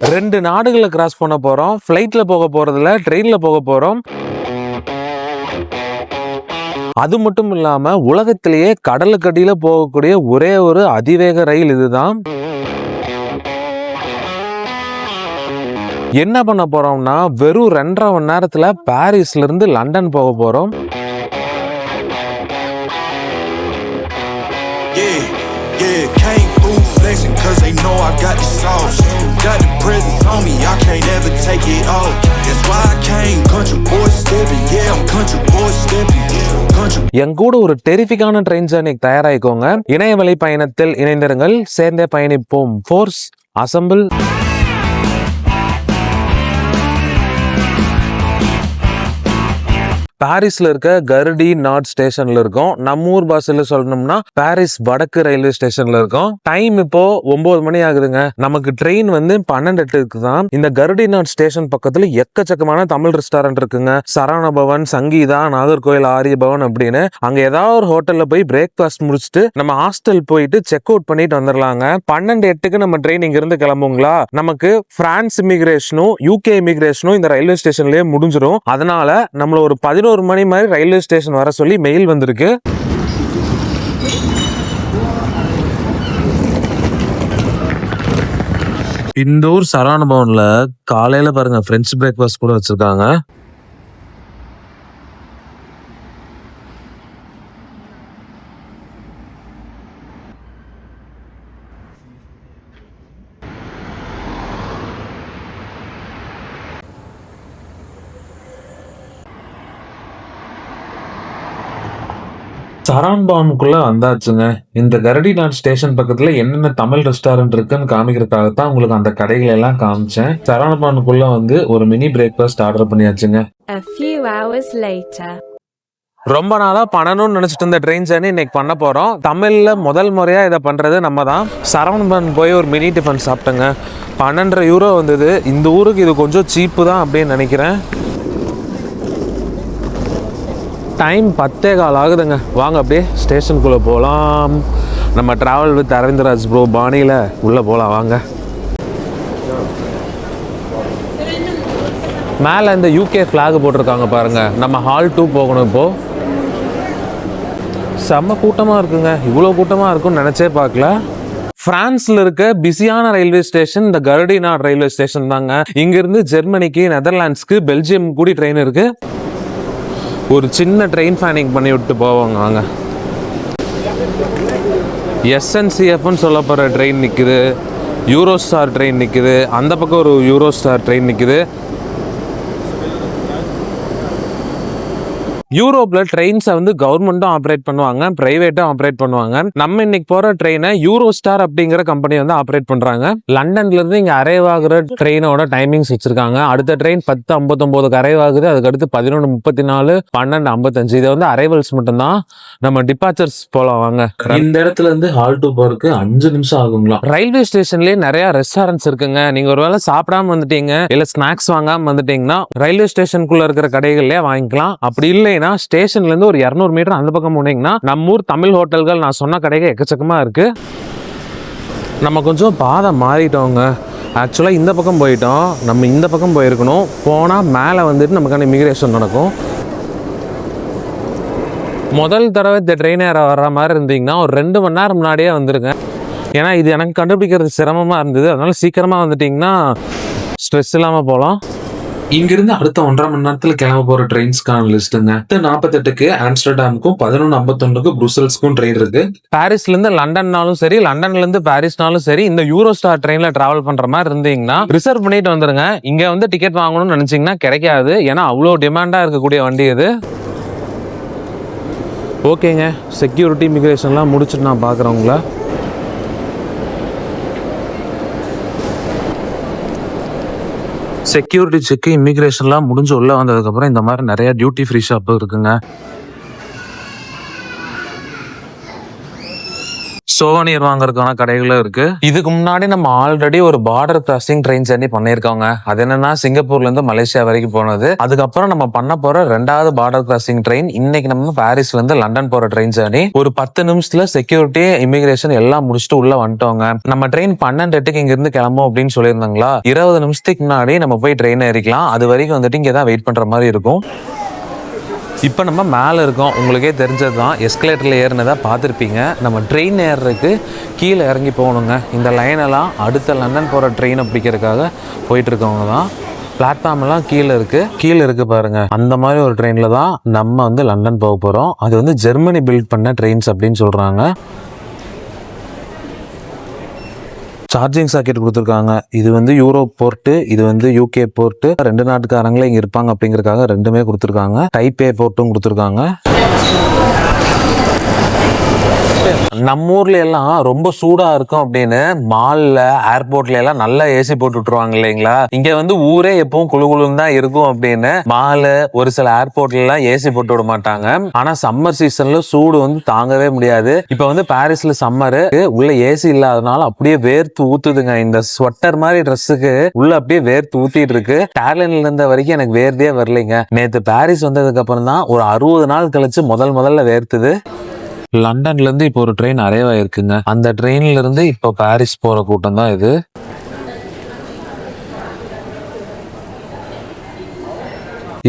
2 நாடுகளை கிராஸ் பண்ண போறோம். ஃப்ளைட்ல போக போறதில்ல, ட்ரெயின்ல போக போறோம். அது மட்டும் இல்லாம உலகத்திலேயே கடலுக்கடியில போகக்கூடிய ஒரே ஒரு அதிவேக ரயில் இதுதான். என்ன பண்ண போறோம்னா வெறும் 2.5 மணி நேரத்துல பாரிஸ்ல இருந்து லண்டன் போக போறோம். என் கூட ஒரு டெரிஃபிக்கான ட்ரெயின் ஜர்னிக்கு தயாராயிக்கோங்க. இணையவழி பயணத்தில் இணைந்திருங்கள். சேர்ந்தே பயணிப்போம். Force assemble. பாரிஸ்ல இருக்க கர்டி நாட் ஸ்டேஷன்ல இருக்கோம். நம்ம ஊர் பாஷையில சொல்லணும்னா பாரிஸ் வடக்கு ரயில்வே ஸ்டேஷன்ல இருக்கோம். டைம் இப்போ 9 மணி ஆகுதுங்க. நமக்கு ட்ரெயின் வந்து 12:08க்கு தான். இந்த கர்டி நாட் ஸ்டேஷன் பக்கத்துல எக்கச்சக்கமான தமிழ் ரெஸ்டாரண்ட் இருக்குங்க. சரவண பவன், சங்கீதா, நாகர்கோயில் ஆரிய பவன் அப்படின்னு. அங்க ஏதாவது ஒரு ஹோட்டல்ல போய் பிரேக்ஃபாஸ்ட் முடிச்சுட்டு நம்ம ஹாஸ்டல் போயிட்டு செக் அவுட் பண்ணிட்டு வந்துடலாங்க. 12:08க்கு நம்ம ட்ரெயின் இங்க இருந்து கிளம்புங்களா, நமக்கு பிரான்ஸ் இமிகிரேஷனும் யூகே இமிகிரேஷனும் இந்த ரயில்வே ஸ்டேஷன்லயே முடிஞ்சிடும். அதனால நம்மள ஒரு 11 மணி மாதிரி ரயில்வே ஸ்டேஷன் வர சொல்லி மெயில் வந்திருக்கு. இந்த ஊர் சரவண பவன்ல காலையில பாருங்க பிரெஞ்சு பிரேக்ஃபாஸ்ட் கூட வச்சிருக்காங்க. சரவண பவனுக்குள்ள வந்தாச்சுங்க. இந்த கரடி நாட் ஸ்டேஷன் பக்கத்துல என்னென்ன தமிழ் ரெஸ்டாரண்ட் இருக்குன்னு காமிக்கிறதுக்காகத்தான் உங்களுக்கு அந்த கடைகள் எல்லாம் காமிச்சேன். சரவண பவனுக்குள்ள வந்து ஒரு மினி பிரேக்ஃபாஸ்ட் ஆர்டர் பண்ணியாச்சுங்க. ரொம்ப நாளா பண்ணணும்னு நினைச்சிட்டு இருந்த ட்ரெயின் ஜர்னி இன்னைக்கு பண்ண போறோம். தமிழ்ல முதல் முறையா இதை பண்றது நம்ம தான். சரவண பவன் போய் ஒரு மினி டிஃபன் சாப்பிட்டேங்க. 12.5 யூரோ வந்தது. இந்த ஊருக்கு இது கொஞ்சம் சீப்பு தான் அப்படின்னு நினைக்கிறேன். டைம் 10:15 ஆகுதுங்க. வாங்க அப்படியே ஸ்டேஷனுக்குள்ளே போகலாம். நம்ம ட்ராவல் வித் அரவிந்தராஜ் ப்ரோ பாணியில் உள்ளே போகலாம் வாங்க. மேலே இந்த யூகே ஃப்ளாக் போட்டிருக்காங்க பாருங்கள். நம்ம ஹால் 2 போகணும். இப்போது செம்ம கூட்டமாக இருக்குங்க. இவ்வளோ கூட்டமாக இருக்குன்னு நினச்சே பார்க்கல. பிரான்ஸ்ல இருக்க பிஸியான ரயில்வே ஸ்டேஷன் இந்த கர்டி நாட் ரயில்வே ஸ்டேஷன் தாங்க. இங்கிருந்து ஜெர்மனிக்கு, நெதர்லாண்ட்ஸ்க்கு, பெல்ஜியம் கூடி ட்ரெயின் இருக்கு. ஒரு சின்ன ட்ரெயின் ஃபேனிங் பண்ணி விட்டு போவாங்க வாங்க. எஸ்என்சிஎஃப்னு சொல்ல போகிற ட்ரெயின் நிற்குது. யூரோஸ்டார் ட்ரெயின் நிற்குது. அந்த பக்கம் ஒரு யூரோஸ்டார் ட்ரெயின் நிற்குது. யூரோப்ல ட்ரெயின்ஸை வந்து கவர்மெண்ட்டும் ஆப்ரேட் பண்ணுவாங்க, பிரைவேட்டும் ஆப்ரேட் பண்ணுவாங்க. நம்ம இன்னைக்கு போற ட்ரெயினை யூரோஸ்டார் அப்படிங்கிற கம்பெனி வந்து ஆப்ரேட் பண்றாங்க. லண்டன்ல இருந்து இங்க அரைவ் ஆகுற ட்ரெயினோட டைமிங்ஸ் வச்சிருக்காங்க. அடுத்த ட்ரெயின் 10:59க்கு அரைவ் ஆகுது. அதுக்கடுத்து 11:34, 12:55. இது வந்து அரைவல்ஸ் மட்டும்தான். நம்ம டிபார்ச்சர்ஸ் போலாம் வாங்க. இந்த இடத்துல இருந்து ஹால் 2 போறதுக்கு 5 நிமிஷம் ஆகுங்களா. ரயில்வே ஸ்டேஷன்லயே நிறைய ரெஸ்டாரண்ட்ஸ் இருக்குங்க. நீங்க ஒருவேளை சாப்பிடாம வந்துட்டீங்க, இல்ல ஸ்நாக்ஸ் வாங்காம வந்துட்டீங்கன்னா ரயில்வே ஸ்டேஷனுக்குள்ள இருக்கிற கடைகள்லயே வாங்கிக்கலாம். அப்படி இல்லை ஸ்டேஷன்ல இருந்து ஒரு 200 மீட்டர் அந்த பக்கம் போனீங்கன்னா நம்ம ஊர் தமிழ் ஹோட்டல்கள் நான் சொன்ன கடைகள் எக்கச்சக்கமா இருக்கு. நம்ம கொஞ்சம் பாதை மாறிட்டோங்க. ஆக்சுவலா இந்த பக்கம் போயிட்டோம். நம்ம இந்த பக்கம் போயிருக்கணும். போனா மேலே வந்துட்டு நமக்கான இமிகிரேஷன் நடக்கும். முதல் தடவை இந்த ட்ரெயின் ஏற வர்ற மாதிரி இருந்தீங்கன்னா ஒரு 2 மணி நேரம் முன்னாடியே வந்துருங்க. ஏன்னா இது எனக்கு கண்டுபிடிக்கிறது சிரமமா இருந்தது. அதனால சீக்கிரமா வந்துட்டீங்கன்னா ஸ்ட்ரெஸ் இல்லாம போகலாம். இங்கிருந்து அடுத்த 1.5 மணி நேரத்துல கிளம்ப போற ட்ரெயின்ஸ்க்கான லிஸ்ட்டுங்க. 10:48க்கு ஆம்ஸ்டர்டாமுக்கும், 11:51க்கு புருசல்ஸ்க்கும் ட்ரெயின் இருக்கு. பாரிஸ்ல இருந்து லண்டன்னாலும் சரி, லண்டன்ல இருந்து பாரிஸ்னாலும் சரி, இந்த யூரோஸ்டார் ட்ரெயின்ல டிராவல் பண்ற மாதிரி இருந்தீங்கன்னா ரிசர்வ் பண்ணிட்டு வந்துருங்க. இங்க வந்து டிக்கெட் வாங்கணும்னு நினைச்சீங்கன்னா கிடைக்காது. ஏன்னா அவ்வளோ டிமாண்டா இருக்கக்கூடிய வண்டி இது. ஓகேங்க, செக்யூரிட்டி இமிகிரேஷன்லாம் முடிச்சுட்டு நான் பார்க்குறேன் உங்களை. செக்யூரிட்டி செக்கு, இமிகிரேஷன்லாம் முடிஞ்சு உள்ள வந்ததுக்கப்புறம் இந்த மாதிரி நிறைய டியூட்டி ஃப்ரீ ஷாப் இருக்குங்க. சோவனியர் வாங்குறதுக்கான கடைகளும் இருக்கு. இதுக்கு முன்னாடி நம்ம ஆல்ரெடி ஒரு பார்டர் கிராசிங் ட்ரெயின் ஜர்னி பண்ணிருக்கோங்க. அது என்னன்னா சிங்கப்பூர்ல இருந்து மலேசியா வரைக்கும் போனது. அதுக்கப்புறம் நம்ம பண்ண போற 2வது பார்டர் கிராசிங் ட்ரெயின் இன்னைக்கு நம்ம பாரிஸ்ல இருந்து லண்டன் போற ட்ரெயின் ஜர்னி. ஒரு 10 நிமிஷத்துல செக்யூரிட்டி இமிகிரேஷன் எல்லாம் முடிச்சுட்டு உள்ள வந்துட்டோங்க. நம்ம ட்ரெயின் 12:08 இங்க இருந்து கிளம்பும் அப்படின்னு சொல்லியிருந்தாங்களா. 20 நிமிஷத்துக்கு முன்னாடி நம்ம போய் ட்ரெயின் ஏறிக்கலாம். அது வரைக்கும் வந்துட்டு இங்க தான் வெயிட் பண்ற மாதிரி இருக்கும். இப்போ நம்ம மேலே இருக்கோம். உங்களுக்கே தெரிஞ்சது தான், எஸ்கலேட்டரில் ஏறினதா பார்த்துருப்பீங்க. நம்ம ட்ரெயின் ஏறுறதுக்கு கீழே இறங்கி போகணுங்க. இந்த லைனெல்லாம் அடுத்த லண்டன் போகிற ட்ரெயினை பிடிக்கிறதுக்காக போயிட்டுருக்கவங்க தான். பிளாட்ஃபார்ம்லாம் கீழே இருக்குது பாருங்கள். அந்த மாதிரி ஒரு ட்ரெயினில் தான் நம்ம வந்து லண்டன் போக போகிறோம். அது வந்து ஜெர்மனி பில்ட் பண்ண ட்ரெயின்ஸ் அப்படின்னு சொல்கிறாங்க. சார்ஜிங் சாக்கெட் கொடுத்துருக்காங்க. இது வந்து யூரோப் போர்ட்டு, இது வந்து யூகே போர்ட்டு. 2 நாட்டுக்காரங்களே இங்க இருப்பாங்க அப்படிங்கறதுக்காக 2மே கொடுத்துருக்காங்க. டைப் ஏ போர்ட்டும் கொடுத்துருக்காங்க. நம்ம ஊர்ல எல்லாம் ரொம்ப சூடா இருக்கும் அப்படின்னு மால்ல ஏர்போர்ட்ல எல்லாம் நல்லா ஏசி போட்டு விட்டுருவாங்க இல்லைங்களா. இங்க வந்து ஊரே எப்பவும் குளுகுளுன்னு தான் இருக்கும் அப்படின்னு மாலு ஒரு சில ஏர்போர்ட்ல எல்லாம் ஏசி போட்டு விட மாட்டாங்க. ஆனா சம்மர் சீசன்ல சூடு வந்து தாங்கவே முடியாது. இப்ப வந்து பாரிஸ்ல சம்மரு, உள்ள ஏசி இல்லாதனால அப்படியே வேர்த்து ஊத்துதுங்க. இந்த ஸ்வெட்டர் மாதிரி ட்ரெஸ்ஸுக்கு உள்ள அப்படியே வேர்த்து ஊத்திட்டு இருக்கு. டேர்லைன்ல இருந்த வரைக்கும் எனக்கு வேர்தே வரலைங்க. நேத்து பாரிஸ் வந்ததுக்கு அப்புறம் தான் ஒரு 60 நாள் கழிச்சு முதல்ல வேர்த்துது. லண்டன்ல இருந்து இப்போ ஒரு ட்ரெயின் அரைவா இருக்குங்க. அந்த ட்ரெயின்ல இருந்து இப்போ பாரிஸ் போற கூட்டம் தான் இது.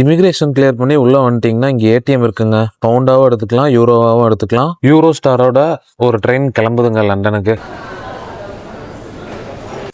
இமிகிரேஷன் கிளியர் பண்ணி உள்ள வந்துட்டீங்கன்னா இங்க ஏடிஎம் இருக்குங்க. பவுண்டாவும் எடுத்துக்கலாம், யூரோவாவும் எடுத்துக்கலாம். யூரோ ஸ்டாரோட ஒரு ட்ரெயின் கிளம்புதுங்க லண்டனுக்கு.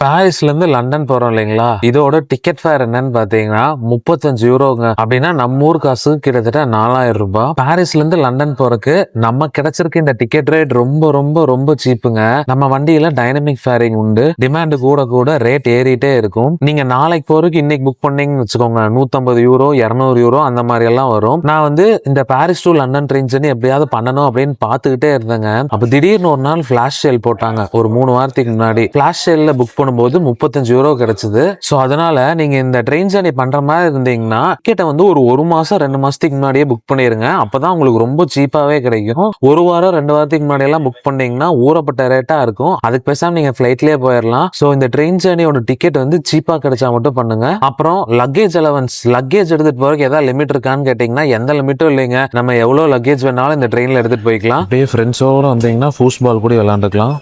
பாரிஸ்ல இருந்து லண்டன் போறோம் இல்லைங்களா. இதோட டிக்கெட் ஃபேர் என்னன்னு பாத்தீங்கன்னா 35 யூரோங்க. அப்படின்னா நம்ம ஊர் காசு கிட்டத்தட்ட 4000 ரூபாய். பாரிஸ்ல இருந்து லண்டன் போறதுக்கு நம்ம கிடைச்சிருக்க இந்த டிக்கெட் ரேட் ரொம்ப ரொம்ப ரொம்ப சீப்புங்க. நம்ம வண்டியில டைனமிக் ஃபேரிங் உண்டு. டிமாண்ட் கூட ரேட் ஏறிட்டே இருக்கும். நீங்க நாளைக்கு போறதுக்கு இன்னைக்கு புக் பண்ணீங்கன்னு வச்சுக்கோங்க, 150 யூரோ 200 யூரோ அந்த மாதிரி எல்லாம் வரும். நான் வந்து இந்த Paris to London train journey எப்படியாவது பண்ணணும் அப்படின்னு பாத்துக்கிட்டே இருந்தேங்க. அப்ப திடீர்னு ஒரு நாள் பிளாஷ் சேல் போட்டாங்க. ஒரு 3 வாரத்துக்கு முன்னாடி பிளாஷ் சேல்ல புக் போது 35 யூரோ கிடைச்சது. சோ அதனால நீங்க இந்த ட்ரெயின் ஜர்னி பண்ற மாதிரி இருந்தீங்கன்னா டிக்கெட்டை வந்து ஒரு மாசம் 2 மாசத்துக்கு முன்னாடியே புக் பண்ணிருங்க. அப்பதான் உங்களுக்கு ரொம்ப சீப்பாவே கிடைக்கும். 1 வாரம் 2 வாரத்துக்கு முன்னாடி எல்லாம் புக் பண்ணீங்கன்னா ஊறப்பட்ட ரேட்டா இருக்கும். அதுக்கு பேசாம நீங்க ஃபிளைட்லயே போயிடலாம். சோ இந்த ட்ரெயின் ஜர்னியோட டிக்கெட் வந்து சீப்பா கிடைச்சா மட்டும் பண்ணுங்க. அப்புறம் லக்கேஜ் அலவன்ஸ், லக்கேஜ் எடுத்துட்டு போறதுக்கு ஏதாவது லிமிட் இருக்கான்னு கேட்டீங்கன்னா எந்த லிமிட்டும் இல்லைங்க. நம்ம எவ்வளவு லக்கேஜ் வேணாலும் இந்த ட்ரெயின்ல எடுத்துட்டு போய்க்கலாம். அப்படியே ஃப்ரெண்ட்ஸோட வந்தீங்கன்னா ஃபுட்பால் கூட விளையாண்டுக்கலாம்.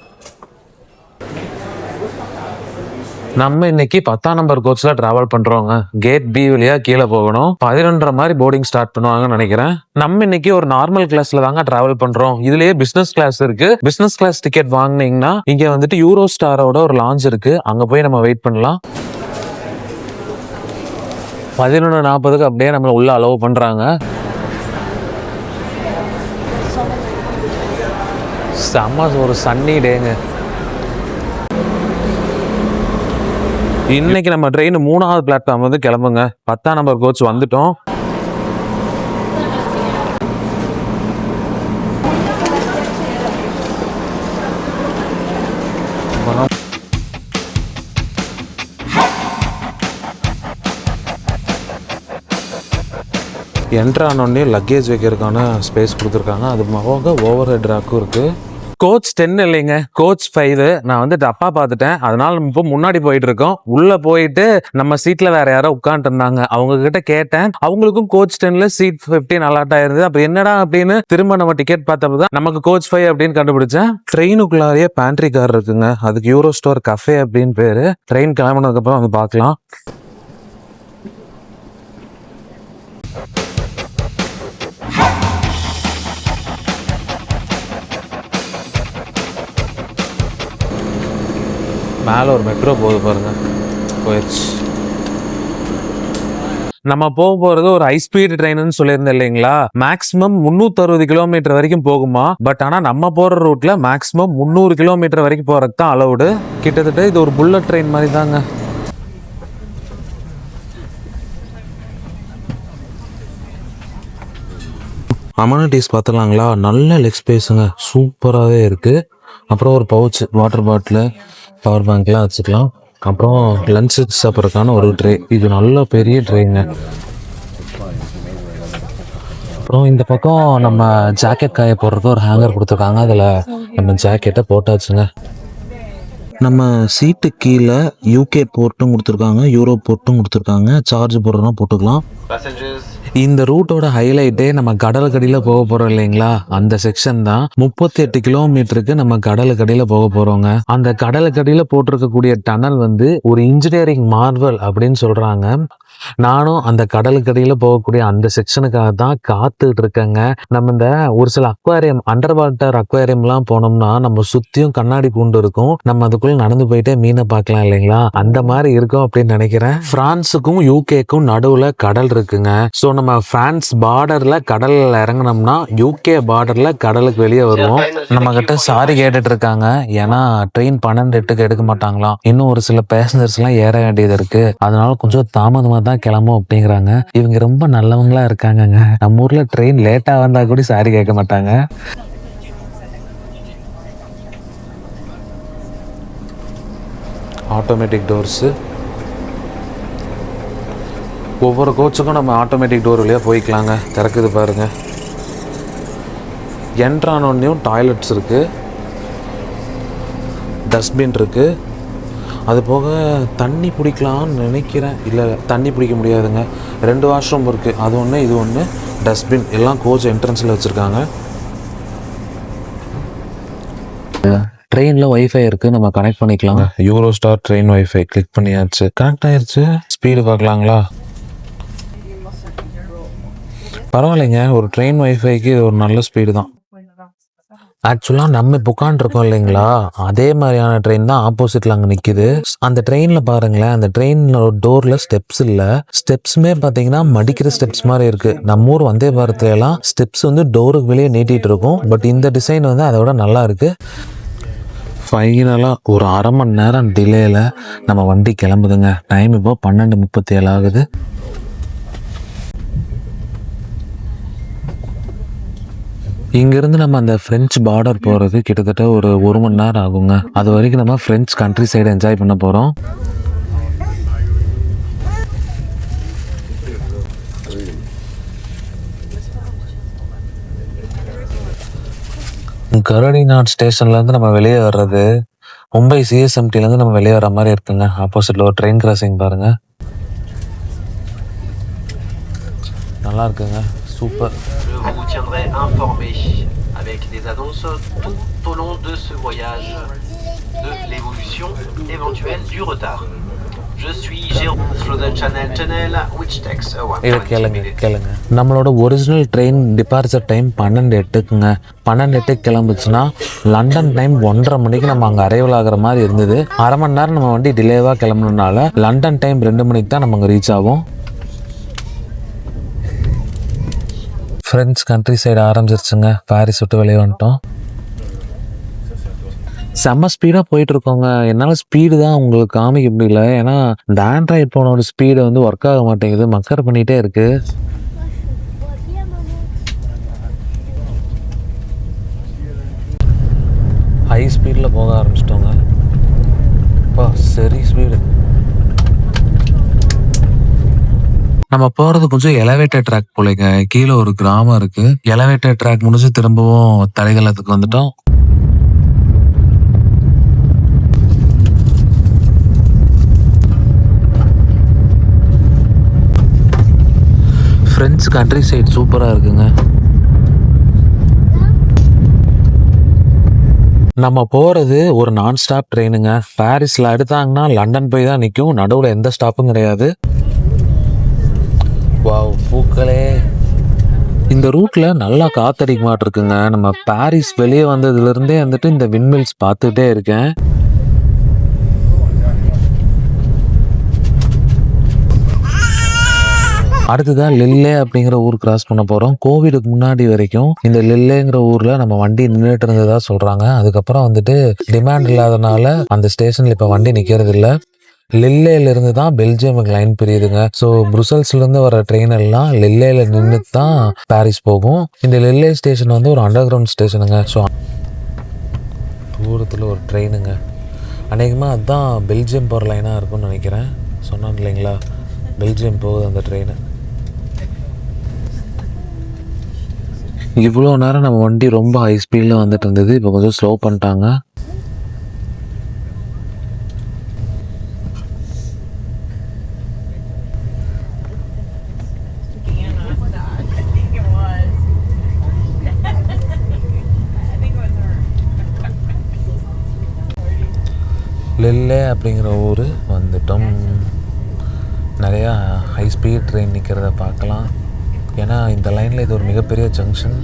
நம்ம இன்னைக்கு 10ஆம் நம்பர் கோச்ல டிராவல் பண்றோங்க. கேட் பி வழியா கீழே போகணும். 11:30 மாதிரி போர்டிங் ஸ்டார்ட் பண்ணுவாங்கன்னு நினைக்கிறேன். நம்ம இன்னைக்கு ஒரு நார்மல் கிளாஸ்ல தாங்க டிராவல் பண்றோம். இதுலயே பிசினஸ் கிளாஸ் இருக்கு. பிசினஸ் கிளாஸ் டிக்கெட் வாங்கினீங்கன்னா இங்க வந்துட்டு யூரோ ஸ்டாரோட ஒரு லான்ச் இருக்கு. அங்க போய் நம்ம வெயிட் பண்ணலாம். 11:40க்கு அப்படியே நம்மள உள்ள அலோவ் பண்றாங்க. செம்ம ஒரு சன்னி டேங்க. இன்னைக்கு நம்ம ட்ரெயின் 3வது பிளாட்ஃபார்ம் வந்து கிளம்புங்க. 10ஆம் நம்பர் கோச் வந்துட்டோம். என்ட்ரு ஆனோடனே லக்கேஜ் வைக்கிறதுக்கான ஸ்பேஸ் கொடுத்துருக்காங்க. அது போக ஓவர் ஹெட் ராக்கும் இருக்கு. கோச் 10 இல்லைங்க, கோச் 5. நான் வந்து தப்பா பார்த்துட்டேன். அதனால இப்போ முன்னாடி போயிட்டு இருக்கோம். உள்ள போயிட்டு நம்ம சீட்ல வேற யாரோ உட்காந்துட்டு இருந்தாங்க. அவங்க கிட்ட கேட்டேன். அவங்களுக்கும் கோச் 10ல சீட் 15 அலாட் ஆயிருந்தது. அப்ப என்னடா அப்படின்னு திரும்ப நம்ம டிக்கெட் பார்த்தப்பதான் நமக்கு கோச் 5 அப்படின்னு கண்டுபிடிச்சேன். ட்ரெயினுக்குள்ளாரியே பேண்ட்ரி கார் இருக்குங்க. அதுக்கு யூரோ ஸ்டோர் கஃபே அப்படின்னு பேரு. ட்ரெயின் கிளம்பினதுக்கு அப்புறம் வந்து பார்க்கலாம். மேலே ஒரு மெட்ரோ போகுது பாருங்க, போயிடுச்சு. நம்ம போறது ஒரு ஹை ஸ்பீட் ட்ரெயின்னு சொல்லியிருந்தேன் இல்லைங்களா. மேக்ஸிமம் 360 கிலோமீட்டர் வரைக்கும் போகுமா. பட் ஆனா நம்ம போற ரூட்ல மேக்ஸிமம் 300 கிலோமீட்டர் வரைக்கும் போறதுக்கு தான் அலவுடு. கிட்டத்தட்ட இது ஒரு புல்லட் ட்ரெயின் மாதிரி தாங்க. அமெனிட்டிஸ் பார்த்துலாங்களா. நல்ல லெக் ஸ்பேஸுங்க, சூப்பராகவே இருக்கு. அப்புறம் ஒரு பவுச், வாட்டர் பாட்டில், பவர் பேங்க்லாம் வச்சுக்கலாம். அப்புறம் லஞ்ச் சாப்பிட்றதுக்கான ஒரு ட்ரே. இது நல்ல பெரிய ட்ரேங்க. அப்புறம் இந்த பக்கம் நம்ம ஜாக்கெட் காய போடுறதுக்கு ஒரு ஹேங்கர் கொடுத்துருக்காங்க. அதில் நம்ம ஜாக்கெட்டை போட்டாச்சுங்க. நம்ம சீட்டு கீழே யூகே போர்ட்டும் கொடுத்துருக்காங்க, யூரோப் போர்ட்டும் கொடுத்துருக்காங்க. சார்ஜ் போடுறதுனா போட்டுக்கலாம். இந்த ரூட்டோட ஹைலைட்டே நம்ம கடலுக்கடியில் போக போகிறோம் இல்லைங்களா, அந்த செக்ஷன் தான். 38 கிலோமீட்டருக்கு நம்ம கடலுக்கடியில் போக போகிறோங்க. அந்த கடலுக்கடியில் போட்டிருக்கக்கூடிய டனல் வந்து ஒரு இன்ஜினியரிங் மார்வல் அப்படின்னு சொல்கிறாங்க. நானும் அந்த கடலுக்கடியில் போகக்கூடிய அந்த செக்ஷனுக்காக தான் காத்துட்டு இருக்கேங்க. நம்ம இந்த ஒரு சில அக்வாரியம், அண்டர் வாட்டர் அக்வாரியம்லாம் போனோம்னா நம்ம சுற்றியும் கண்ணாடி கூண்டு இருக்கும். நம்ம அதுக்குள்ள நடந்து போயிட்டே மீனை பார்க்கலாம் இல்லைங்களா, அந்த மாதிரி இருக்கும் அப்படின்னு நினைக்கிறேன். பிரான்ஸுக்கும் யூகேக்கும் நடுவில் கடல் இருக்குங்க. ஸோ நம்ம பிரான்ஸ் பார்டர்ல கடல்ல இறங்கினோம்னா யூகே பார்டர்ல கடலுக்கு வெளியே வருவோம். நம்ம கிட்ட சாரி கேட்டுட்டு இருக்காங்க, ஏன்னா ட்ரெயின் 12:08க்கு எடுக்க மாட்டாங்களாம். இன்னும் ஒரு சில பேசஞ்சர்ஸ் எல்லாம் ஏற வேண்டியது இருக்கு, அதனால கொஞ்சம் தாமதமா தான் கிளம்பும் அப்படிங்கிறாங்க. இவங்க ரொம்ப நல்லவங்களா இருக்காங்கங்க. நம்ம ஊர்ல ட்ரெயின் லேட்டா வந்தா கூட சாரி கேட்க மாட்டாங்க. ஆட்டோமேட்டிக் டோர்ஸு, ஒவ்வொரு கோச்சுக்கும் நம்ம ஆட்டோமேட்டிக் டோர் வழியாக போய்க்கலாங்க. திறக்குது பாருங்க. என்ட்ரானோன்னையும் டாய்லெட்ஸ் இருக்குது, டஸ்ட்பின் இருக்குது. அது போக தண்ணி பிடிக்கலான்னு நினைக்கிறேன். இல்லை, தண்ணி பிடிக்க முடியாதுங்க. 2 வாஷ்ரூம் இருக்குது, அது ஒன்று இது ஒன்று. டஸ்ட்பின் எல்லாம் கோச் என்ட்ரன்ஸில் வச்சுருக்காங்க. ட்ரெயினில் ஒய்ஃபை இருக்குது, நம்ம கனெக்ட் பண்ணிக்கலாம். Euro star train wifi click பண்ணியாச்சு, கனெக்ட் ஆயிடுச்சு. ஸ்பீடு பார்க்கலாங்களா? பரவாயில்லைங்க, ஒரு ட்ரெயின் ஒய்ஃபைக்கு ஒரு நல்ல ஸ்பீடு தான். ஆக்சுவலாக நம்ம உட்காந்துருக்கோம் இல்லைங்களா, அதே மாதிரியான ட்ரெயின் தான் ஆப்போசிட்டில் அங்கே நிற்கிது. அந்த ட்ரெயினில் பாருங்களேன், அந்த ட்ரெயினோட டோரில் ஸ்டெப்ஸ் இல்லை. ஸ்டெப்ஸுமே பார்த்தீங்கன்னா மடிக்கிற ஸ்டெப்ஸ் மாதிரி இருக்குது. நம்ம ஊர் வந்தே பாரத்துல எல்லாம் ஸ்டெப்ஸ் வந்து டோருக்கு வெளியே நீட்டிகிட்டு இருக்கும். பட் இந்த டிசைன் வந்து அதை விட நல்லா இருக்குது. ஃபைனலாக ஒரு 1/2 மணி நேரம் டிலேயில் நம்ம வண்டி கிளம்புதுங்க. டைம் இப்போ 12:37 ஆகுது. இங்கேருந்து நம்ம அந்த ஃப்ரெஞ்ச் பார்டர் போகிறது கிட்டத்தட்ட ஒரு 1 மணி நேரம் ஆகுங்க. அது வரைக்கும் நம்ம ஃப்ரெஞ்ச் கண்ட்ரி சைடு என்ஜாய் பண்ண போகிறோம். கரடிநாட் ஸ்டேஷன்லேருந்து நம்ம வெளியே வர்றது மும்பை சிஎஸ்எம்டிலேருந்து நம்ம வெளியே வர மாதிரி இருக்குங்க. ஆப்போசிட்டில் ஒரு ட்ரெயின் கிராசிங் பாருங்கள், நல்லா இருக்குங்க, super. Je vous tiendrai informé avec des annonces tout au long de ce voyage de l'évolution éventuelle du retard. Je suis Jérôme Flooded Channel Channel, which takes a 120 minutes. கேளுங்க, நம்மளோட original train departure time 12:08க்குங்க. 12:08 கிளம்புச்சுன்னா London time 1:30 மணிக்கு நம்ம அங்கே arrival ஆகிற மாதிரி இருந்தது. 1/2 மணி நேரம் நம்ம வண்டி டிலேவாக கிளம்புனால லண்டன் டைம் 2 மணிக்கு தான் நம்ம அங்கே ரீச் ஆகும். ஃப்ரெண்ட்ஸ் கண்ட்ரி சைடு ஆரம்பிச்சிருச்சுங்க. பாரிஸ் விட்டு வெளியே வந்துட்டோம். செம்ம ஸ்பீடாக போயிட்டுருக்கோங்க. என்னால் ஸ்பீடு தான் உங்களுக்கு காமிக்க முடியல, ஏன்னா இந்த ஆண்ட்ராய்ட் ஃபோனோட ஸ்பீடு வந்து ஒர்க் ஆக மாட்டேங்குது, மக்கர் பண்ணிகிட்டே இருக்குது. ஹை ஸ்பீடில் போக ஆரம்பிச்சிட்டோங்க. அப்பா சரி ஸ்பீடு. நம்ம போகிறது கொஞ்சம் எலவேட்டட் ட்ராக் போலங்க. கீழே ஒரு கிராமம் இருக்குது. எலவேட்டட் ட்ராக் முடிஞ்சு திரும்பவும் தரைதளத்துக்கு வந்துட்டோம். ஃப்ரெண்ட்ஸ் கண்ட்ரி சைட் சூப்பராக இருக்குங்க. நம்ம போகிறது ஒரு நான் ஸ்டாப் ட்ரெயினுங்க. பாரிஸில் எடுத்தாங்கன்னா லண்டன் போய் தான் நிற்கும், நடுவில் எந்த ஸ்டாப்பும் கிடையாது. வாவ் பூக்களே. இந்த ரூட்ல நல்லா காத்தடிக்க மாட்டிருக்குங்க. நம்ம பாரிஸ் வெளியே வந்ததுலேருந்தே வந்துட்டு இந்த விண்மில்ஸ் பார்த்துட்டே இருக்கேன். அடுத்ததான் லில்லே அப்படிங்கிற ஊர் கிராஸ் பண்ண போகிறோம். கோவிடுக்கு முன்னாடி வரைக்கும் இந்த லில்லேங்கிற ஊரில் நம்ம வண்டி நின்றுட்டு இருந்ததா சொல்கிறாங்க. அதுக்கப்புறம் வந்துட்டு டிமாண்ட் இல்லாதனால அந்த ஸ்டேஷனில் இப்போ வண்டி நிற்கிறது இல்லை. லில்லேலேருந்து தான் பெல்ஜியமுக்கு லைன் பிரியுதுங்க. ஸோ புருசல்ஸ்லேருந்து வர ட்ரெயின் எல்லாம் லில்லேல நின்று தான் பாரிஸ் போகும். இந்த லில்லே ஸ்டேஷன் வந்து ஒரு அண்டர் கிரவுண்ட் ஸ்டேஷனுங்க. ஸோ தூரத்தில் ஒரு ட்ரெயினுங்க. அநேகமாக அதுதான் பெல்ஜியம் போகிற லைனாக இருக்கும்னு நினைக்கிறேன். சொன்னான் இல்லைங்களா, பெல்ஜியம் போகுது அந்த ட்ரெயின். இவ்வளோ நேரம் நம்ம வண்டி ரொம்ப ஹை ஸ்பீடில் வந்துட்டு இருந்தது, இப்போ கொஞ்சம் ஸ்லோ பண்ணிட்டாங்க. லெல்லே அப்படிங்கிற ஊர் வந்துட்டோம். நிறையா ஹை ஸ்பீட் ட்ரெயின் நிற்கிறத பார்க்கலாம். ஏன்னா இந்த லைனில் இது ஒரு மிகப்பெரிய ஜங்ஷன்.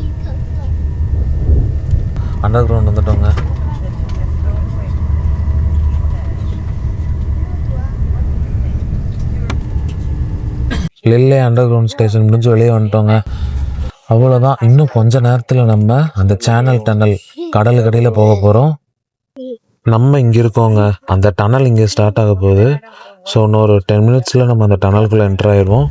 அண்டர் கிரவுண்ட் வந்துட்டோங்க. லெல்லே அண்டர் கிரவுண்ட் ஸ்டேஷன் முடிஞ்சு வெளியே வந்துட்டோங்க. அவ்வளோதான். இன்னும் கொஞ்ச நேரத்தில் நம்ம அந்த சேனல் டனல் கடலுக்கு அடியில் போக போகிறோம். நம்ம இங்கே இருக்கோங்க. அந்த டனல் இங்கே ஸ்டார்ட் ஆக போகுது. ஸோ இன்னொரு 10 மினிட்ஸில் நம்ம அந்த டனலுக்குள்ளே என்டர் ஆயிடுவோம்.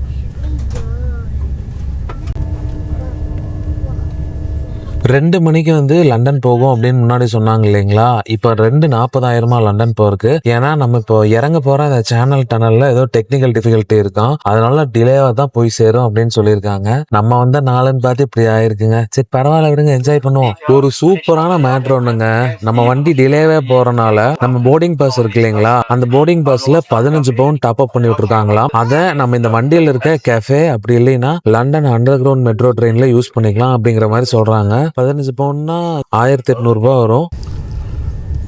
ரெண்டு மணிக்கு வந்து லண்டன் போகும் அப்படின்னு முன்னாடி சொன்னாங்க இல்லைங்களா? இப்போ 2:40 லண்டன் போறதுக்கு. ஏன்னா நம்ம இப்போ இறங்க போற அந்த சேனல் டனல்ல ஏதோ டெக்னிக்கல் டிஃபிகல்ட்டி இருக்கான், அதனால டிலேவா தான் போய் சேரும் அப்படின்னு சொல்லியிருக்காங்க. நம்ம வந்து நாளுன்னு பார்த்து இப்படி ஆயிருக்குங்க. சரி பரவாயில்ல விடுங்க, என்ஜாய் பண்ணுவோம். ஒரு சூப்பரான மேட்ரு ஒண்ணுங்க. நம்ம வண்டி டிலேவே போறனால நம்ம போர்டிங் பாஸ் இருக்கு இல்லைங்களா, அந்த போர்டிங் பாஸ்ல 15 பவுண்ட் டாப் அப் பண்ணி விட்டுருக்காங்களாம். அதை நம்ம இந்த வண்டியில இருக்க கேஃபே அப்படி இல்லைன்னா லண்டன் அண்டர் கிரவுண்ட் மெட்ரோ ட்ரெயின்ல யூஸ் பண்ணிக்கலாம் அப்படிங்கிற மாதிரி சொல்றாங்க. 15 பவுண்ட்னா 1800 ரூபா வரும்.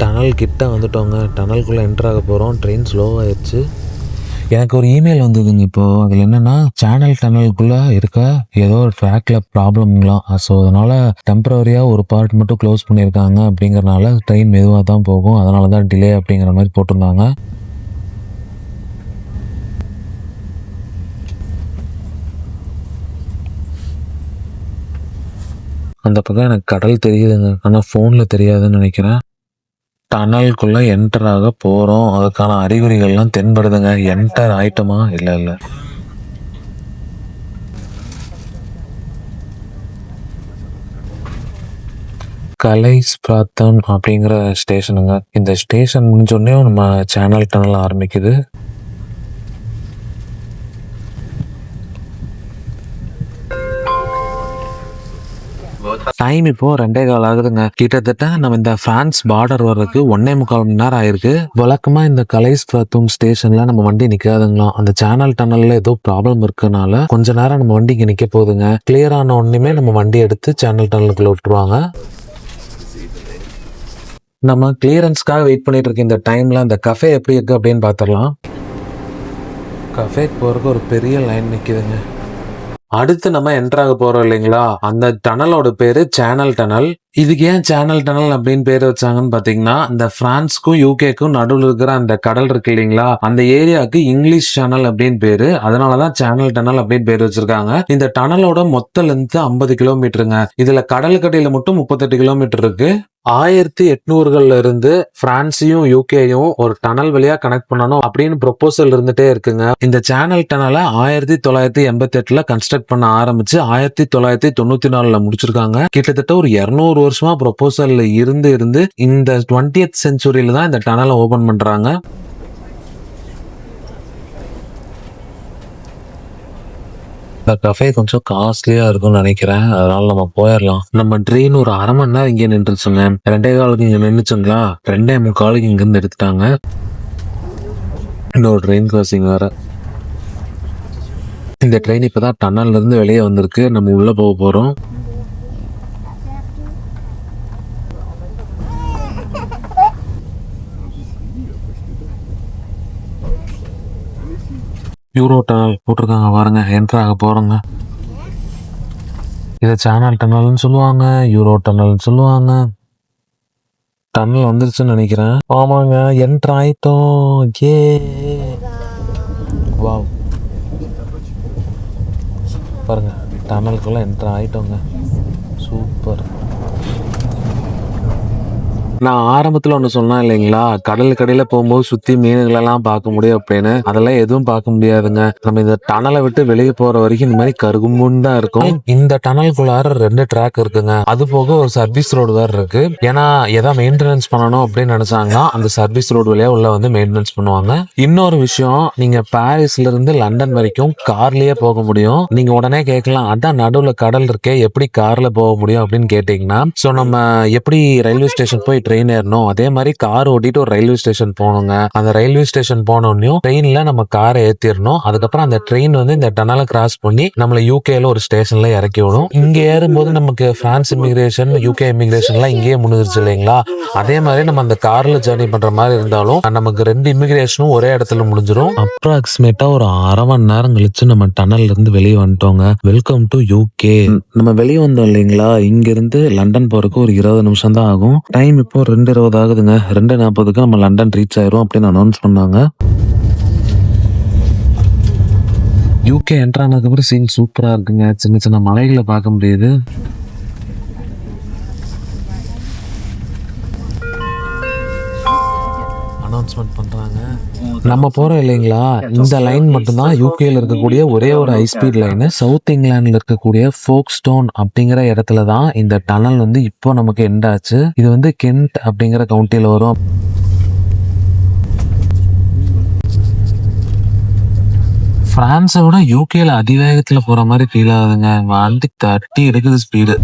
டனல் கிட்ட வந்துட்டோங்க. டனலுக்குள்ளே என்டர் ஆக போகிறோம். ட்ரெயின் ஸ்லோ ஆயிடுச்சு. எனக்கு ஒரு இமெயில் வந்ததுங்க இப்போது. அதில் என்னென்னா சேனல் டனலுக்குள்ளே இருக்க ஏதோ ஒரு ட்ராக்ல ப்ராப்ளம்ங்களாம். ஸோ அதனால் டெம்பரரியாக ஒரு பார்ட் மட்டும் க்ளோஸ் பண்ணியிருக்காங்க. அப்படிங்கிறனால ட்ரெயின் மெதுவாக தான் போகும், அதனால தான் டிலே அப்படிங்கிற மாதிரி போட்டிருந்தாங்க. அந்த பக்கம் எனக்கு கடல் தெரியுதுங்க, ஆனால் ஃபோனில் தெரியாதுன்னு நினைக்கிறேன். டனலுக்குள்ளே என்டர் ஆக போகிறோம். அதுக்கான அறிகுறிகள்லாம் தென்படுதுங்க. என்டர் ஆயிட்டோமா? இல்லை. கலைஸ் பிராத்தன் அப்படிங்கிற ஸ்டேஷனுங்க. இந்த ஸ்டேஷன் முடிஞ்சோடனே நம்ம சேனல் டனல் ஆரம்பிக்குது. டைம் இப்போ 2:15 ஆகுதுங்க. கிட்டத்தட்ட நம்ம இந்த பிரான்ஸ் பார்டர் வர்றதுக்கு 1.25 மணி நேரம் ஆயிருக்கு. வழக்கமா இந்த கலைஸ் பிராத்தும் ஸ்டேஷன்ல நம்ம வண்டி நிக்காதுங்களாம். அந்த சேனல் டனல்ல ஏதோ ப்ராப்ளம் இருக்கனால கொஞ்ச நேரம் நம்ம வண்டி இங்க நிக்க போகுதுங்க. கிளியர் ஆன உடனே நம்ம வண்டி எடுத்து சேனல் டனலுக்குள்ள விட்டுருவாங்க. நம்ம கிளியரன்ஸ்க்காக வெயிட் பண்ணிட்டு இருக்க இந்த டைம்ல அந்த கஃபே எப்படி இருக்கு அப்படின்னு பாத்திரலாம். கஃபேக்கு போறதுக்கு ஒரு பெரிய லைன் நிக்குதுங்க. அடுத்து நம்ம என்டர் ஆக போறோம் இல்லைங்களா, அந்த டனலோட பேரு சேனல் டனல். இதுக்கு ஏன் சேனல் டனல் அப்படின்னு பேர் வச்சாங்கன்னு பாத்தீங்கன்னா, இந்த பிரான்ஸ்க்கும் யூகேக்கும் நடுவில் இருக்கிற அந்த கடல் இருக்கு இல்லைங்களா, அந்த ஏரியாவுக்கு இங்கிலீஷ் சேனல் அப்படின்னு பேரு. அதனாலதான் சேனல் டனல் அப்படின்னு பேர் வச்சிருக்காங்க. இந்த டனலோட மொத்த லென்த் 50 கிலோமீட்டருங்க. இதுல கடலுக்கடியில மட்டும் 38 கிலோமீட்டர் இருக்கு. 1800கள்ல இருந்து பிரான்ஸையும் யூகேயும் ஒரு டனல் வழியா கனெக்ட் பண்ணணும் அப்படின்னு ப்ரொபோசல் இருந்துட்டே இருக்குங்க. இந்த சேனல் டனலை 1988ல கன்ஸ்ட்ரக்ட் பண்ண ஆரம்பிச்சு 1994ல முடிச்சிருக்காங்க. கிட்டத்தட்ட ஒரு 200 வருஷமா ப்ரொபோசல்ல இருந்து இந்த 20th செஞ்சுரியில தான் இந்த டனலை ஓபன் பண்றாங்க. இந்த கஃபே கொஞ்சம் காஸ்ட்லியா இருக்கும்னு நினைக்கிறேன், அதனால நம்ம போயிடலாம். நம்ம ட்ரெயின் ஒரு 1/2 மணி நேரம் இங்கே நின்றுச்சுங்க. 2:15 இங்க நின்றுச்சுங்களா, 2:45 இங்க இருந்து எடுத்துட்டாங்க. இன்னொரு ட்ரெயின் கிராசிங் வேற. இந்த ட்ரெயின் இப்பதான் டனல்ல இருந்து வெளியே வந்திருக்கு. நம்ம உள்ள போக போறோம். யூரோ டனல் போட்டிருக்காங்க பாருங்க. என்டர் ஆக போறோங்க. இதை சேனல் டனல்னு சொல்லுவாங்க, யூரோ டனல்னு சொல்லுவாங்க. டனல் வந்துருச்சுன்னு நினைக்கிறேன். ஆமாங்க, என்டர் ஆயிட்டோம். ஏ வாவ், பாருங்க டனலுக்குள்ள என்டர் ஆயிட்டோங்க. சூப்பர். நான் ஆரம்பத்துல ஒண்ணு சொன்னேன் இல்லைங்களா, கடலுக்கடியில போகும்போது சுத்தி மீன்கள் எல்லாம் பார்க்க முடியும் அப்படின்னு. அதெல்லாம் எதுவும் பார்க்க முடியாதுங்க. நம்ம இந்த டனலை விட்டு வெளியே போற வரைக்கும் இந்த மாதிரி கருகும்புன்னு தான் இருக்கும். இந்த டனலுக்குள்ளார 2 ட்ராக் இருக்குங்க. அது போக ஒரு சர்வீஸ் ரோடு வேற இருக்கு. ஏன்னா எதாவது மெயின்டெனன்ஸ் பண்ணணும் அப்படின்னு நினைச்சாங்கன்னா அந்த சர்வீஸ் ரோடு வழியா உள்ள வந்து மெயின்டெனன்ஸ் பண்ணுவாங்க. இன்னொரு விஷயம், நீங்க பாரிஸ்ல இருந்து லண்டன் வரைக்கும் கார்லயே போக முடியும். நீங்க உடனே கேட்கலாம், அதான் நடுவுல கடல் இருக்கே, எப்படி கார்ல போக முடியும் அப்படின்னு கேட்டீங்கன்னா, சோ நம்ம எப்படி ரயில்வே ஸ்டேஷன் போய் ட்ரெயின் ஏறணும், அதே மாதிரி கார் ஓட்டிட்டு ஒரு ரயில்வே ஸ்டேஷன் போகணுங்க. அந்த ரயில்வே ஸ்டேஷன் போனோடனையும் ட்ரெயின்ல நம்ம காரை ஏத்திடணும். அதுக்கப்புறம் அந்த ட்ரெயின் வந்து இந்த டனலை கிராஸ் பண்ணி நம்மள யூகேல ஒரு ஸ்டேஷன்ல இறக்கி விடும். இங்க ஏறும்போது நமக்கு பிரான்ஸ் இமிகிரேஷன், யூகே இமிகிரேஷன்லாம் இங்கேயே முடிஞ்சிருச்சு இல்லைங்களா. அதே மாதிரி நம்ம அந்த கார்ல ஜர்னி பண்ற மாதிரி இருந்தாலும் நமக்கு 2 இமிகிரேஷனும் ஒரே இடத்துல முடிஞ்சிடும். அப்ராக்சிமேட்டா ஒரு அரை மணி நேரம் கழிச்சு நம்ம டனல்ல இருந்து வெளியே வந்துட்டோங்க. Welcome to UK. நம்ம வெளியே வந்தோம் இல்லைங்களா, இங்க இருந்து லண்டன் போறதுக்கு ஒரு 20 நிமிஷம் தான் ஆகும். டைம் இப்போ 2:20 ஆகுதுங்க. 2:40க்கு நம்ம லண்டன் ரீச் ஆயிரும் அப்படின்னு அனௌன்ஸ் பண்ணாங்க. யூகே என்டர் ஆனதுக்கப்புறம் சீன் சூப்பரா இருக்குங்க. சின்ன சின்ன மலைகளை பார்க்க முடியுது. அனௌன்ஸ்மெண்ட் பண்றாங்க. நம்ம போறோம் இல்லைங்களா, இந்த லைன் மட்டும்தான் யூகேல இருக்கக்கூடிய ஒரே ஒரு ஹை ஸ்பீட் லைன். சவுத் இங்கிலாந்துல இருக்கக்கூடிய ஃபோக்ஸ்டோன் அப்படிங்கிற இடத்துல தான் இந்த டனல் வந்து இப்போ நமக்கு எண்ட் ஆச்சு. இது வந்து கென்ட் அப்படிங்கிற கவுண்டில வரும். பிரான்ஸை விட யூகேல அதிவேகத்துல போற மாதிரி ஃபீல் ஆகுதுங்க. வண்டி தட்டி எடுக்குது ஸ்பீடு.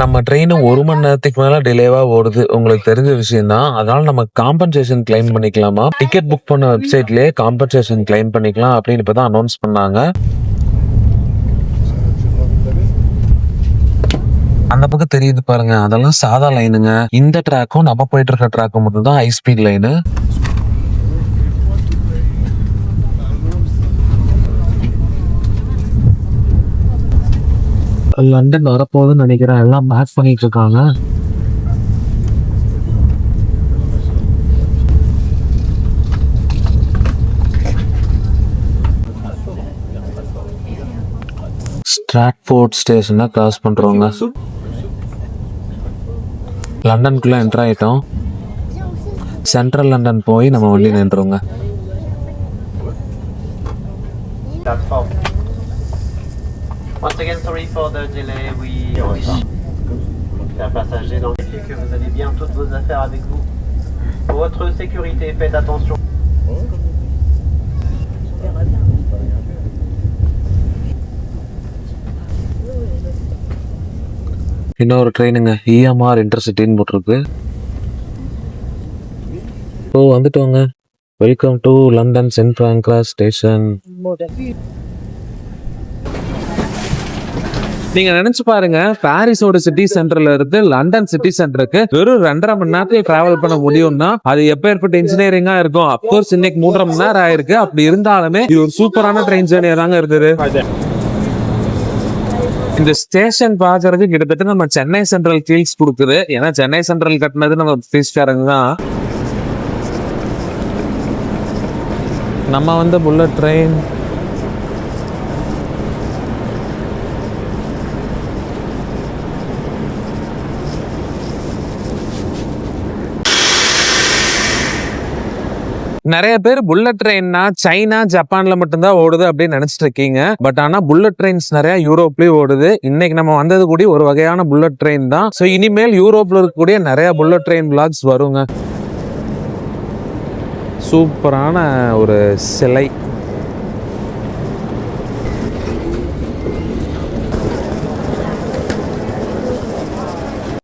நம்ம ட்ரெயின் 1 மணி நேரத்துக்கு மேல டிலேவா ஓடுது. உங்களுக்கு தெரிஞ்ச விஷயம் தான். அதனால நம்ம காம்பன்சேஷன் கிளைம் பண்ணிக்கலாமா, டிக்கெட் புக் பண்ண வெப்சைட்லயே காம்பன்சேஷன் கிளைம் பண்ணிக்கலாம் அப்படின்னு இப்பதான் அனௌன்ஸ் பண்ணாங்க. அந்த பக்கம் தெரியுது பாருங்க, அதெல்லாம் சாதா லைனுங்க. இந்த ட்ராக்கும் நம்ம போயிட்டு இருக்க ட்ராக்கும் மட்டும் தான் ஹை ஸ்பீட் லைனு. லண்டன் வரப்போகுதுன்னு நினைக்கிறேன். எல்லாம் பேக் பண்ணிட்டு இருக்காங்க. ஸ்ட்ராட்ஃபோர்ட் ஸ்டேஷனை கிராஸ் பண்றோங்க. லண்டனுக்குள்ள என்டர் ஆயிட்டோம். சென்ட்ரல் லண்டன் போய் நம்ம வண்டி நின்றுங்க. Once again, sorry for the delay. We chers passagers, donc vérifiez que vous avez bien toutes vos affaires avec vous. Pour votre sécurité, faites attention. இன்னொரு ட்ரெயினுங்க, EMR இன்டர்சிட்டின்னு போட்டிருக்கு. ஓ வந்துட்டோங்க. Welcome to London St Pancras station. நீங்க நினைச்சு பாருங்க, பாரிஸோட city சென்டர்ல இருந்து London city சென்டருக்கு வெறும் 2.5 மணி நேரத்துல டிராவல் பண்ண முடியும்னா அது எப்பேற்பட்ட இன்ஜினியரிங்கா இருக்கும். அப்கோர்ஸ் இன்னைக்கு 3.5 மணி நேரம் ஆயிருக்கு. அப்படி இருந்தாலுமே இது ஒரு சூப்பரான ட்ரெயின் ஜேர்னியா தாங்க இருந்தது. இந்த ஸ்டேஷன் பாக்குறதுக்கு கிட்டத்தட்ட நம்ம சென்னை சென்ட்ரல் ஃபீல்ஸ் கொடுக்குது. ஏன்னா சென்னை சென்ட்ரல் கட்டினது நம்ம பிரிட்டிஷ்காரங்க தான். நம்ம வந்து புல்லட் ட்ரெயின் நிறைய பேர் புல்லட் ட்ரெயின்னா சைனா, ஜப்பான்ல மட்டும்தான் ஓடுது அப்படின்னு நினைச்சிட்டு இருக்கீங்க. பட் ஆனா புல்லட் ட்ரெயின்ஸ் நிறைய யூரோப்லயும் ஓடுது. இன்னைக்கு நம்ம வந்தது கூடி ஒரு வகையான புல்லட் ட்ரெயின் தான். ஸோ இனிமேல் யூரோப்ல இருக்கக்கூடிய நிறைய புல்லட் ட்ரெயின் விளாக்ஸ் வருங்க. சூப்பரான ஒரு சிலை.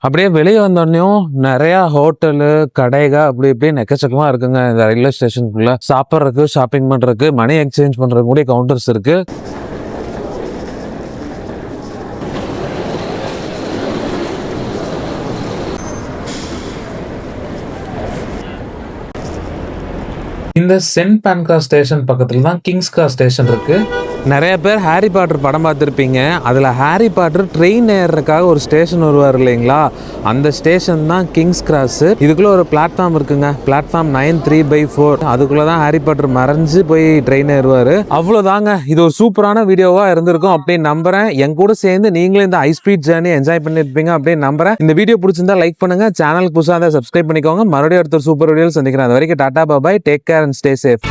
அப்படியே வெளியே வந்தோடனையும் நிறைய ஹோட்டலு, கடைகள் அப்படி இப்படின்னு எக்கச்சக்கமா இருக்குங்க. இந்த ரயில்வே ஸ்டேஷனுக்குள்ள சாப்பிட்றதுக்கு, ஷாப்பிங் பண்றதுக்கு, மணி எக்ஸ்சேஞ்ச் பண்றதுக்கு கூட கவுண்டர்ஸ் இருக்கு. இந்த சென்ட் பான்க்ராஸ் ஸ்டேஷன் பக்கத்துல தான் கிங்ஸ் கிராஸ் ஸ்டேஷன் இருக்கு. நிறைய பேர் ஹாரி பாட்டர் படம் பார்த்துருப்பீங்க. அதில் ஹாரி பாட்டர் ட்ரெயின் ஏறுறதுக்காக ஒரு ஸ்டேஷன் வருவார் இல்லைங்களா, அந்த ஸ்டேஷன் தான் கிங்ஸ் கிராஸ். இதுக்குள்ளே ஒரு பிளாட்ஃபார்ம் இருக்குங்க, பிளாட்ஃபார்ம் 9(3/4). அதுக்குள்ளே தான் ஹாரி பாட்டர் மறைஞ்சு போய் ட்ரெயின் ஏறுவார். அவ்வளோதாங்க. இது ஒரு சூப்பரான வீடியோவாக இருந்திருக்கும் அப்படின்னு நம்புறேன். என் கூட சேர்ந்து நீங்களும் இந்த ஹை ஸ்பீட் ஜேர்னி என்ஜாய் பண்ணியிருப்பீங்க அப்படின்னு நம்புறேன். இந்த வீடியோ பிடிச்சிருந்தா லைக் பண்ணுங்க, சேனலுக்கு புதுசாக சப்ஸ்கிரைப் பண்ணிக்கோங்க. மறுபடியும் ஒருத்தர் சூப்பர் வீடியோ சந்திக்கிறேன். அது வரைக்கும் டாடா bye, take care and stay safe.